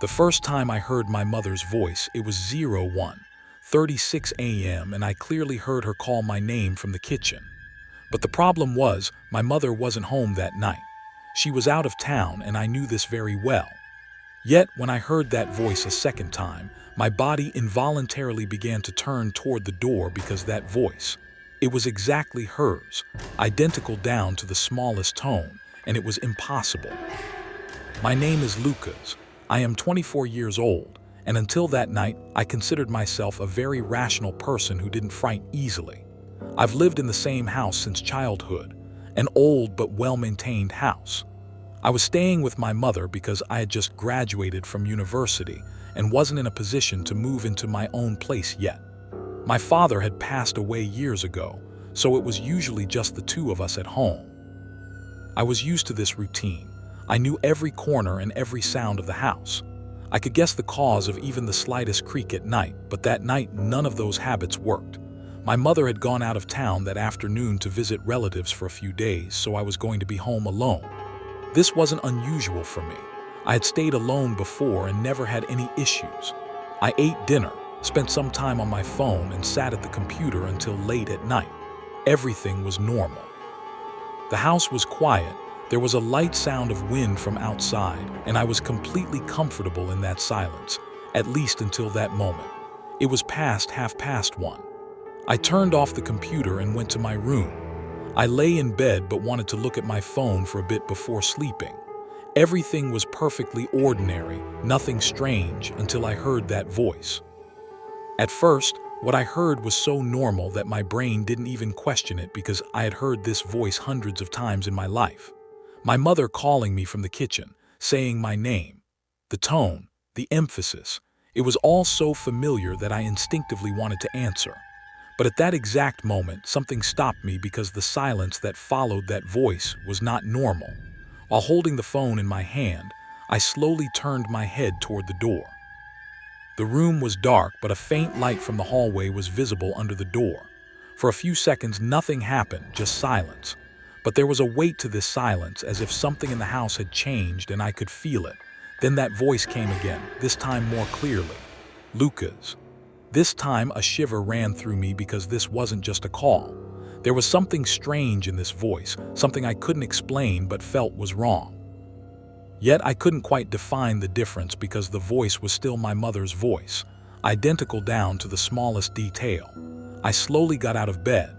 The first time I heard my mother's voice, it was 01:36 a.m. and I clearly heard her call my name from the kitchen. But the problem was, my mother wasn't home that night. She was out of town and I knew this very well. Yet, when I heard that voice a second time, my body involuntarily began to turn toward the door because that voice, it was exactly hers, identical down to the smallest tone, and it was impossible. My name is Lucas. I am 24 years old, and until that night, I considered myself a very rational person who didn't frighten easily. I've lived in the same house since childhood, an old but well-maintained house. I was staying with my mother because I had just graduated from university and wasn't in a position to move into my own place yet. My father had passed away years ago, so it was usually just the two of us at home. I was used to this routine. I knew every corner and every sound of the house. I could guess the cause of even the slightest creak at night, but that night none of those habits worked. My mother had gone out of town that afternoon to visit relatives for a few days, so I was going to be home alone. This wasn't unusual for me. I had stayed alone before and never had any issues. I ate dinner, spent some time on my phone, and sat at the computer until late at night. Everything was normal. The house was quiet. There was a light sound of wind from outside, and I was completely comfortable in that silence, at least until that moment. It was past 1:30. I turned off the computer and went to my room. I lay in bed but wanted to look at my phone for a bit before sleeping. Everything was perfectly ordinary, nothing strange, until I heard that voice. At first, what I heard was so normal that my brain didn't even question it because I had heard this voice hundreds of times in my life. My mother calling me from the kitchen, saying my name. The tone, the emphasis, it was all so familiar that I instinctively wanted to answer. But at that exact moment, something stopped me because the silence that followed that voice was not normal. While holding the phone in my hand, I slowly turned my head toward the door. The room was dark, but a faint light from the hallway was visible under the door. For a few seconds, nothing happened, just silence. But there was a weight to this silence, as if something in the house had changed and I could feel it. Then that voice came again, this time more clearly. Lucas. This time a shiver ran through me because this wasn't just a call. There was something strange in this voice, something I couldn't explain but felt was wrong. Yet I couldn't quite define the difference because the voice was still my mother's voice, identical down to the smallest detail. I slowly got out of bed.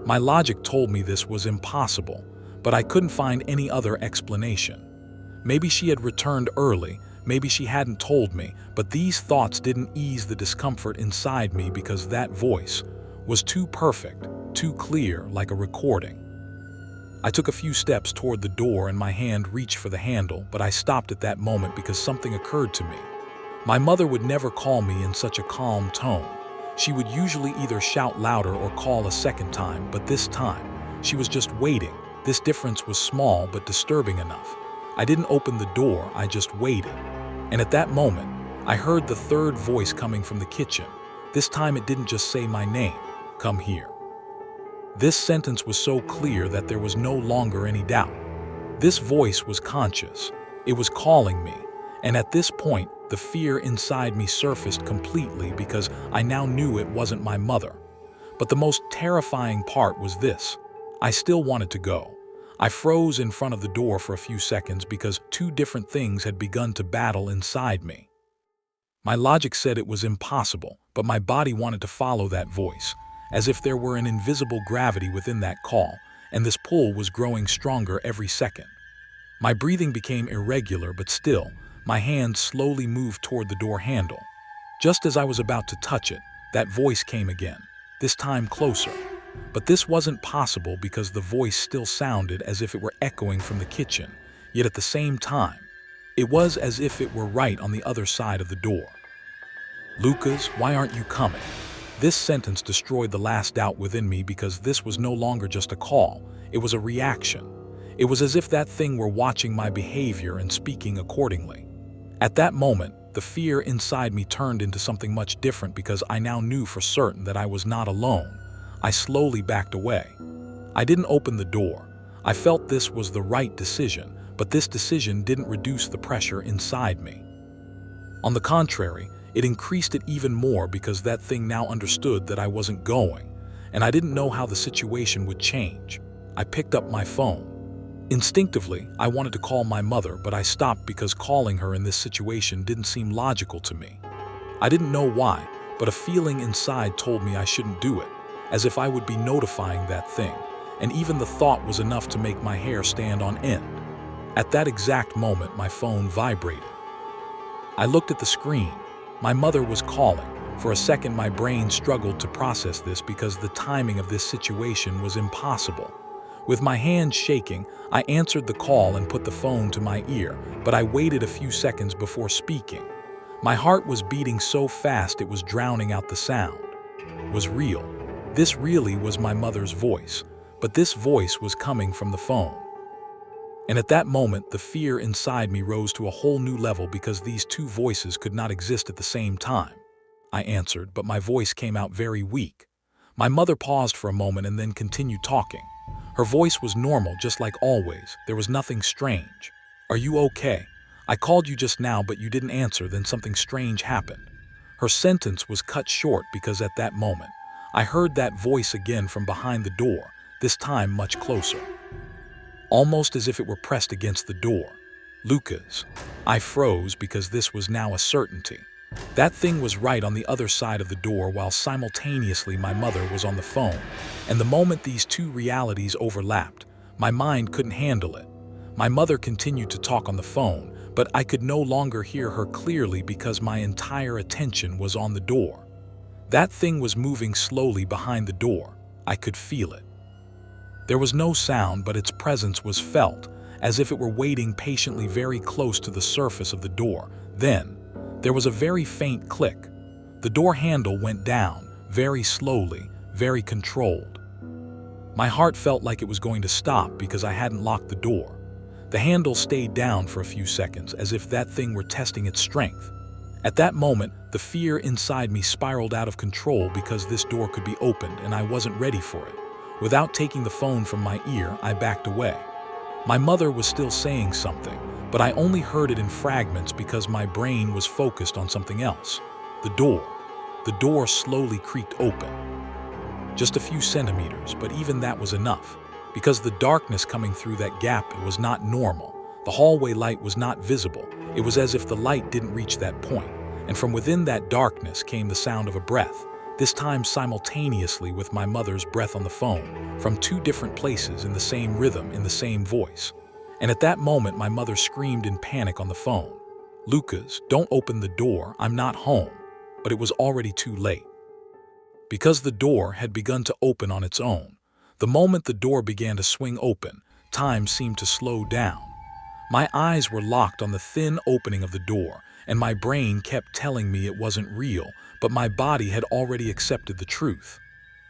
My logic told me this was impossible, but I couldn't find any other explanation. Maybe she had returned early, maybe she hadn't told me, but these thoughts didn't ease the discomfort inside me because that voice was too perfect, too clear, like a recording. I took a few steps toward the door and my hand reached for the handle, but I stopped at that moment because something occurred to me. My mother would never call me in such a calm tone. She would usually either shout louder or call a second time, but this time, she was just waiting. This difference was small but disturbing enough. I didn't open the door, I just waited. And at that moment, I heard the third voice coming from the kitchen. This time it didn't just say my name, "Come here." This sentence was so clear that there was no longer any doubt. This voice was conscious. It was calling me. And at this point, the fear inside me surfaced completely because I now knew it wasn't my mother. But the most terrifying part was this. I still wanted to go. I froze in front of the door for a few seconds because two different things had begun to battle inside me. My logic said it was impossible, but my body wanted to follow that voice, as if there were an invisible gravity within that call, and this pull was growing stronger every second. My breathing became irregular, but still, my hand slowly moved toward the door handle. Just as I was about to touch it, that voice came again, this time closer. But this wasn't possible because the voice still sounded as if it were echoing from the kitchen, yet at the same time, it was as if it were right on the other side of the door. "Lucas, why aren't you coming?" This sentence destroyed the last doubt within me because this was no longer just a call, it was a reaction. It was as if that thing were watching my behavior and speaking accordingly. At that moment, the fear inside me turned into something much different because I now knew for certain that I was not alone. I slowly backed away. I didn't open the door. I felt this was the right decision, but this decision didn't reduce the pressure inside me. On the contrary, it increased it even more because that thing now understood that I wasn't going, and I didn't know how the situation would change. I picked up my phone. Instinctively, I wanted to call my mother, but I stopped because calling her in this situation didn't seem logical to me. I didn't know why, but a feeling inside told me I shouldn't do it, as if I would be notifying that thing, and even the thought was enough to make my hair stand on end. At that exact moment, my phone vibrated. I looked at the screen. My mother was calling. For a second, my brain struggled to process this because the timing of this situation was impossible. With my hands shaking, I answered the call and put the phone to my ear, but I waited a few seconds before speaking. My heart was beating so fast it was drowning out the sound. It was real. This really was my mother's voice, but this voice was coming from the phone. And at that moment, the fear inside me rose to a whole new level because these two voices could not exist at the same time. I answered, but my voice came out very weak. My mother paused for a moment and then continued talking. Her voice was normal, just like always. There was nothing strange. "Are you okay? I called you just now, but you didn't answer, then something strange happened." Her sentence was cut short because at that moment, I heard that voice again from behind the door, this time much closer. Almost as if it were pressed against the door. "Lucas." I froze because this was now a certainty. That thing was right on the other side of the door while simultaneously my mother was on the phone, and the moment these two realities overlapped, my mind couldn't handle it. My mother continued to talk on the phone, but I could no longer hear her clearly because my entire attention was on the door. That thing was moving slowly behind the door. I could feel it. There was no sound, but its presence was felt, as if it were waiting patiently very close to the surface of the door. Then, there was a very faint click. The door handle went down, very slowly, very controlled. My heart felt like it was going to stop because I hadn't locked the door. The handle stayed down for a few seconds, as if that thing were testing its strength. At that moment, the fear inside me spiraled out of control because this door could be opened and I wasn't ready for it. Without taking the phone from my ear, I backed away. My mother was still saying something, but I only heard it in fragments because my brain was focused on something else. The door slowly creaked open. Just a few centimeters, but even that was enough, because the darkness coming through that gap was not normal. The hallway light was not visible. It was as if the light didn't reach that point, and from within that darkness came the sound of a breath, this time simultaneously with my mother's breath on the phone, from two different places in the same rhythm, in the same voice. And at that moment, my mother screamed in panic on the phone, "Lucas, don't open the door, I'm not home." But it was already too late. Because the door had begun to open on its own. The moment the door began to swing open, time seemed to slow down. My eyes were locked on the thin opening of the door, and my brain kept telling me it wasn't real, but my body had already accepted the truth.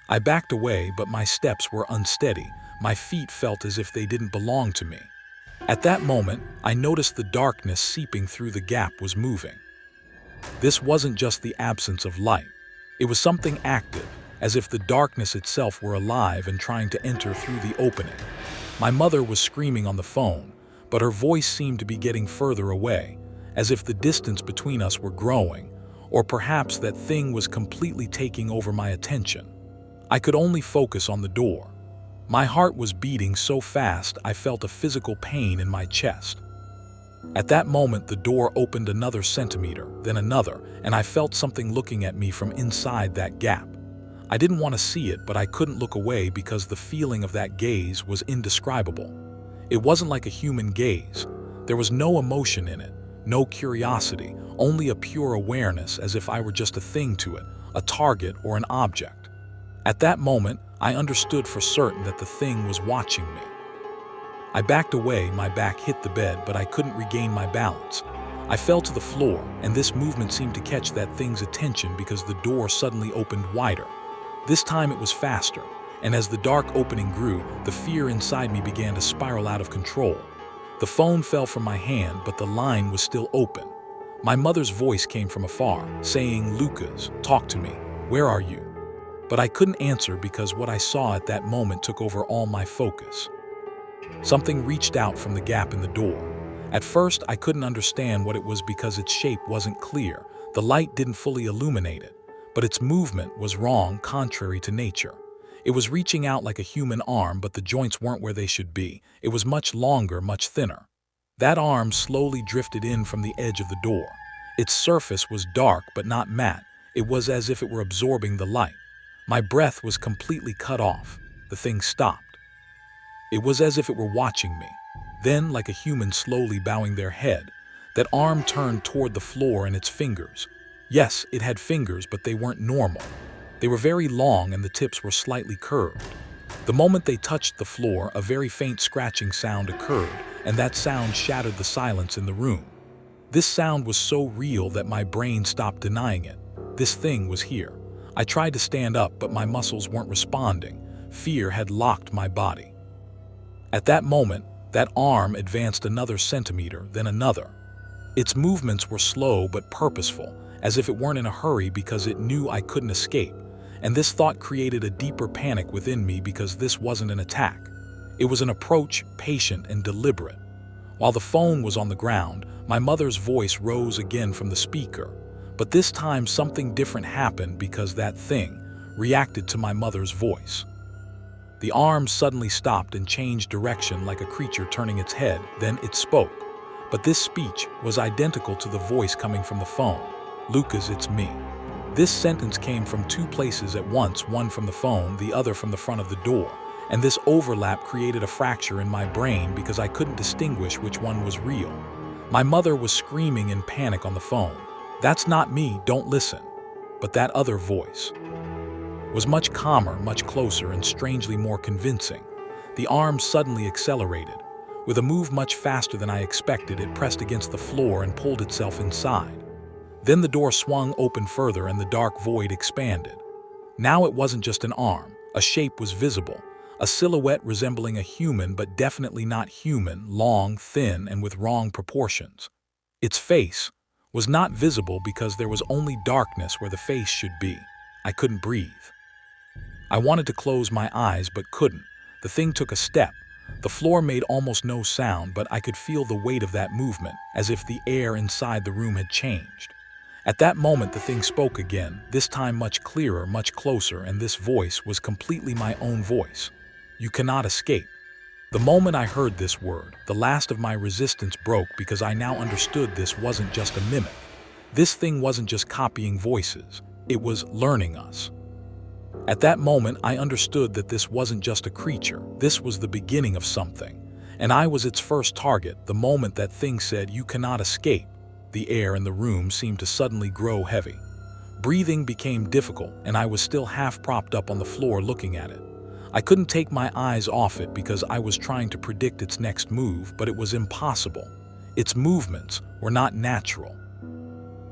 I backed away, but my steps were unsteady. My feet felt as if they didn't belong to me. At that moment, I noticed the darkness seeping through the gap was moving. This wasn't just the absence of light. It was something active, as if the darkness itself were alive and trying to enter through the opening. My mother was screaming on the phone, but her voice seemed to be getting further away, as if the distance between us were growing, or perhaps that thing was completely taking over my attention. I could only focus on the door. My heart was beating so fast I felt a physical pain in my chest. At that moment, the door opened another centimeter, then another, and I felt something looking at me from inside that gap. I didn't want to see it, but I couldn't look away because the feeling of that gaze was indescribable. It wasn't like a human gaze. There was no emotion in it, no curiosity, only a pure awareness, as if I were just a thing to it, a target or an object. At that moment, I understood for certain that the thing was watching me. I backed away, my back hit the bed, but I couldn't regain my balance. I fell to the floor, and this movement seemed to catch that thing's attention because the door suddenly opened wider. This time it was faster, and as the dark opening grew, the fear inside me began to spiral out of control. The phone fell from my hand, but the line was still open. My mother's voice came from afar, saying, "Lucas, talk to me. Where are you?" But I couldn't answer because what I saw at that moment took over all my focus. Something reached out from the gap in the door, At first, I couldn't understand what it was because its shape wasn't clear. The light didn't fully illuminate it, but its movement was wrong, contrary to nature. It was reaching out like a human arm, but the joints weren't where they should be. It was much longer, much thinner. That arm slowly drifted in from the edge of the door. Its surface was dark but not matte. It was as if it were absorbing the light. My breath was completely cut off. The thing stopped. It was as if it were watching me. Then, like a human slowly bowing their head, that arm turned toward the floor and its fingers. Yes, it had fingers, but they weren't normal. They were very long and the tips were slightly curved. The moment they touched the floor, a very faint scratching sound occurred, and that sound shattered the silence in the room. This sound was so real that my brain stopped denying it. This thing was here. I tried to stand up, but my muscles weren't responding. Fear had locked my body. At that moment, that arm advanced another centimeter, then another. Its movements were slow but purposeful, as if it weren't in a hurry because it knew I couldn't escape. And this thought created a deeper panic within me because this wasn't an attack. It was an approach, patient and deliberate. While the phone was on the ground, my mother's voice rose again from the speaker. But this time something different happened because that thing reacted to my mother's voice. The arm suddenly stopped and changed direction like a creature turning its head, then it spoke. But this speech was identical to the voice coming from the phone. "Lucas, it's me." This sentence came from two places at once, one from the phone, the other from the front of the door. And this overlap created a fracture in my brain because I couldn't distinguish which one was real. My mother was screaming in panic on the phone. "That's not me, don't listen." But that other voice was much calmer, much closer, and strangely more convincing. The arm suddenly accelerated. With a move much faster than I expected, it pressed against the floor and pulled itself inside. Then the door swung open further and the dark void expanded. Now it wasn't just an arm. A shape was visible. A silhouette resembling a human but definitely not human, long, thin, and with wrong proportions. Its face was not visible because there was only darkness where the face should be. I couldn't breathe. I wanted to close my eyes but couldn't. The thing took a step. The floor made almost no sound, but I could feel the weight of that movement, as if the air inside the room had changed. At that moment, the thing spoke again, this time much clearer, much closer, and this voice was completely my own voice. "You cannot escape." The moment I heard this word, the last of my resistance broke because I now understood this wasn't just a mimic. This thing wasn't just copying voices, it was learning us. At that moment, I understood that this wasn't just a creature, this was the beginning of something. And I was its first target. The moment that thing said, "You cannot escape," the air in the room seemed to suddenly grow heavy. Breathing became difficult, and I was still half propped up on the floor looking at it. I couldn't take my eyes off it because I was trying to predict its next move, but it was impossible. Its movements were not natural.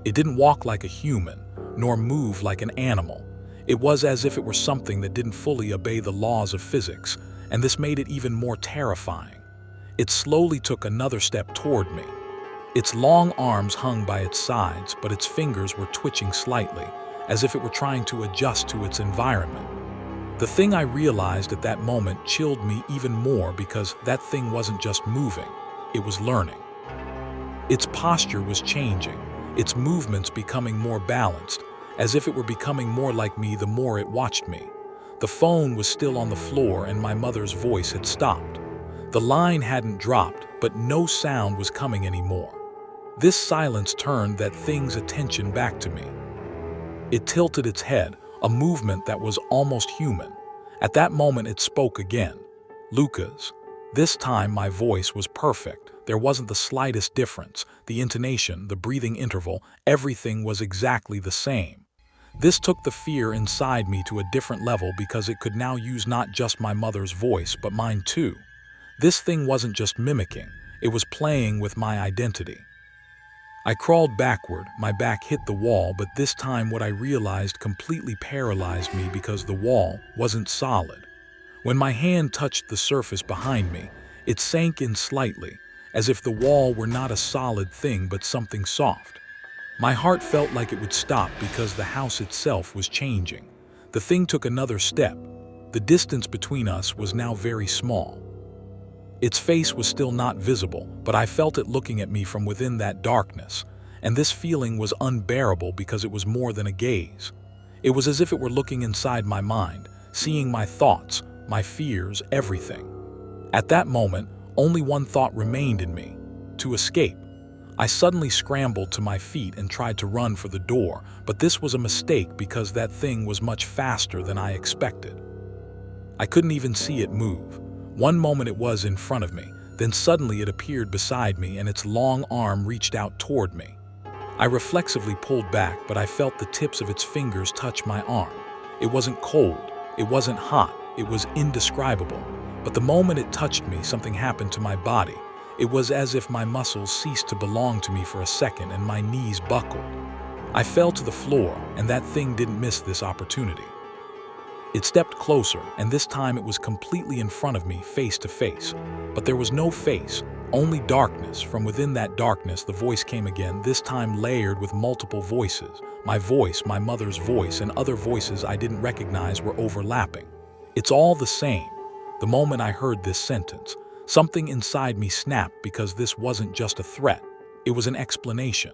It didn't walk like a human, nor move like an animal. It was as if it were something that didn't fully obey the laws of physics, and this made it even more terrifying. It slowly took another step toward me. Its long arms hung by its sides, but its fingers were twitching slightly, as if it were trying to adjust to its environment. The thing I realized at that moment chilled me even more because that thing wasn't just moving, it was learning. Its posture was changing, its movements becoming more balanced, as if it were becoming more like me the more it watched me. The phone was still on the floor and my mother's voice had stopped. The line hadn't dropped, but no sound was coming anymore. This silence turned that thing's attention back to me. It tilted its head, a movement that was almost human. At that moment it spoke again. "Lucas." This time my voice was perfect. There wasn't the slightest difference. The intonation, the breathing interval, everything was exactly the same. This took the fear inside me to a different level because it could now use not just my mother's voice, but mine too. This thing wasn't just mimicking, it was playing with my identity. I crawled backward, my back hit the wall, but this time what I realized completely paralyzed me because the wall wasn't solid. When my hand touched the surface behind me, it sank in slightly, as if the wall were not a solid thing but something soft. My heart felt like it would stop because the house itself was changing. The thing took another step. The distance between us was now very small. Its face was still not visible, but I felt it looking at me from within that darkness, and this feeling was unbearable because it was more than a gaze. It was as if it were looking inside my mind, seeing my thoughts, my fears, everything. At that moment, only one thought remained in me: to escape. I suddenly scrambled to my feet and tried to run for the door, but this was a mistake because that thing was much faster than I expected. I couldn't even see it move. One moment it was in front of me, then suddenly it appeared beside me and its long arm reached out toward me. I reflexively pulled back, but I felt the tips of its fingers touch my arm. It wasn't cold, it wasn't hot, it was indescribable. But the moment it touched me, something happened to my body. It was as if my muscles ceased to belong to me for a second and my knees buckled. I fell to the floor, and that thing didn't miss this opportunity. It stepped closer, and this time it was completely in front of me, face to face. But there was no face, only darkness. From within that darkness, the voice came again, this time layered with multiple voices. My voice, my mother's voice, and other voices I didn't recognize were overlapping. It's all the same. The moment I heard this sentence, something inside me snapped because this wasn't just a threat. It was an explanation.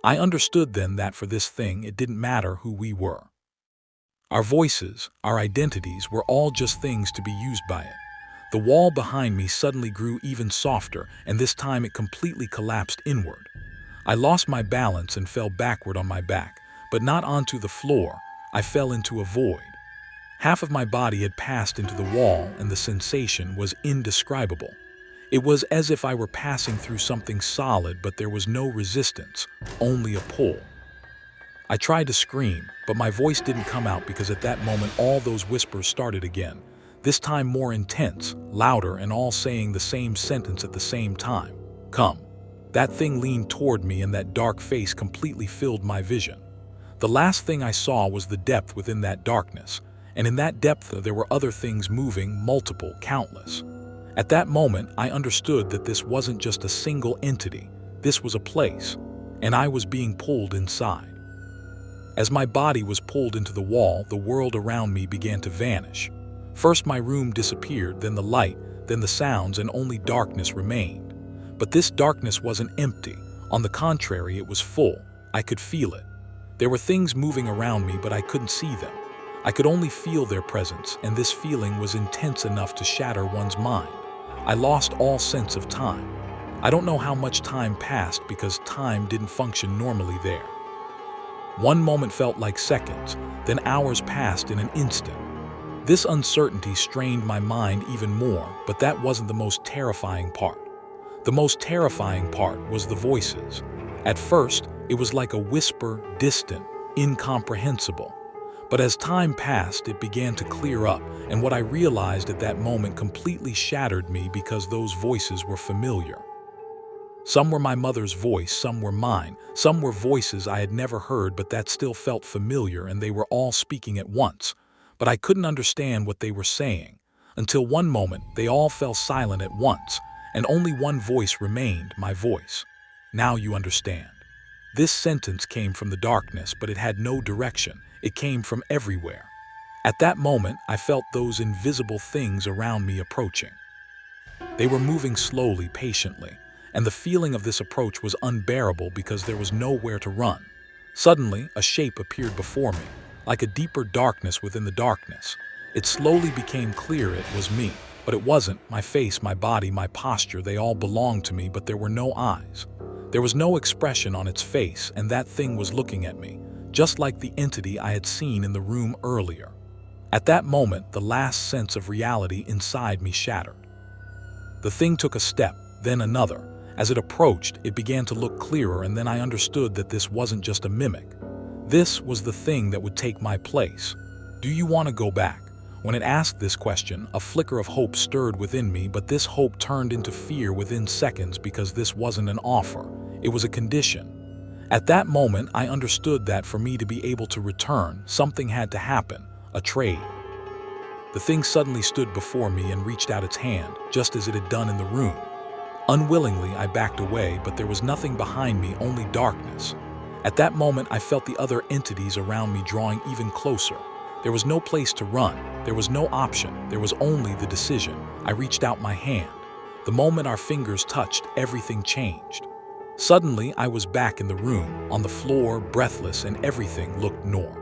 I understood then that for this thing, it didn't matter who we were. Our voices, our identities were all just things to be used by it. The wall behind me suddenly grew even softer, and this time it completely collapsed inward. I lost my balance and fell backward on my back, but not onto the floor. I fell into a void. Half of my body had passed into the wall, and the sensation was indescribable. It was as if I were passing through something solid, but there was no resistance, only a pull. I tried to scream, but my voice didn't come out because at that moment all those whispers started again, this time more intense, louder, and all saying the same sentence at the same time. Come. That thing leaned toward me, and that dark face completely filled my vision. The last thing I saw was the depth within that darkness, and in that depth there were other things moving, multiple, countless. At that moment, I understood that this wasn't just a single entity, this was a place, and I was being pulled inside. As my body was pulled into the wall, the world around me began to vanish. First my room disappeared, then the light, then the sounds, and only darkness remained. But this darkness wasn't empty. On the contrary, it was full. I could feel it. There were things moving around me, but I couldn't see them. I could only feel their presence, and this feeling was intense enough to shatter one's mind. I lost all sense of time. I don't know how much time passed because time didn't function normally there. One moment felt like seconds, then hours passed in an instant. This uncertainty strained my mind even more, but that wasn't the most terrifying part. The most terrifying part was the voices. At first, it was like a whisper, distant, incomprehensible. But as time passed, it began to clear up, and what I realized at that moment completely shattered me because those voices were familiar. Some were my mother's voice, some were mine, some were voices I had never heard but that still felt familiar, and they were all speaking at once. But I couldn't understand what they were saying. Until one moment, they all fell silent at once, and only one voice remained, my voice. Now you understand. This sentence came from the darkness, but it had no direction. It came from everywhere. At that moment, I felt those invisible things around me approaching. They were moving slowly, patiently, and the feeling of this approach was unbearable because there was nowhere to run. Suddenly, a shape appeared before me, like a deeper darkness within the darkness. It slowly became clear it was me, but it wasn't. My face, my body, my posture, they all belonged to me, but there were no eyes. There was no expression on its face, and that thing was looking at me, just like the entity I had seen in the room earlier. At that moment, the last sense of reality inside me shattered. The thing took a step, then another. As it approached, it began to look clearer, and then I understood that this wasn't just a mimic. This was the thing that would take my place. Do you want to go back? When it asked this question, a flicker of hope stirred within me, but this hope turned into fear within seconds because this wasn't an offer. It was a condition. At that moment, I understood that for me to be able to return, something had to happen, a trade. The thing suddenly stood before me and reached out its hand, just as it had done in the room. Unwillingly, I backed away, but there was nothing behind me, only darkness. At that moment, I felt the other entities around me drawing even closer. There was no place to run. There was no option. There was only the decision. I reached out my hand. The moment our fingers touched, everything changed. Suddenly, I was back in the room, on the floor, breathless, and everything looked normal.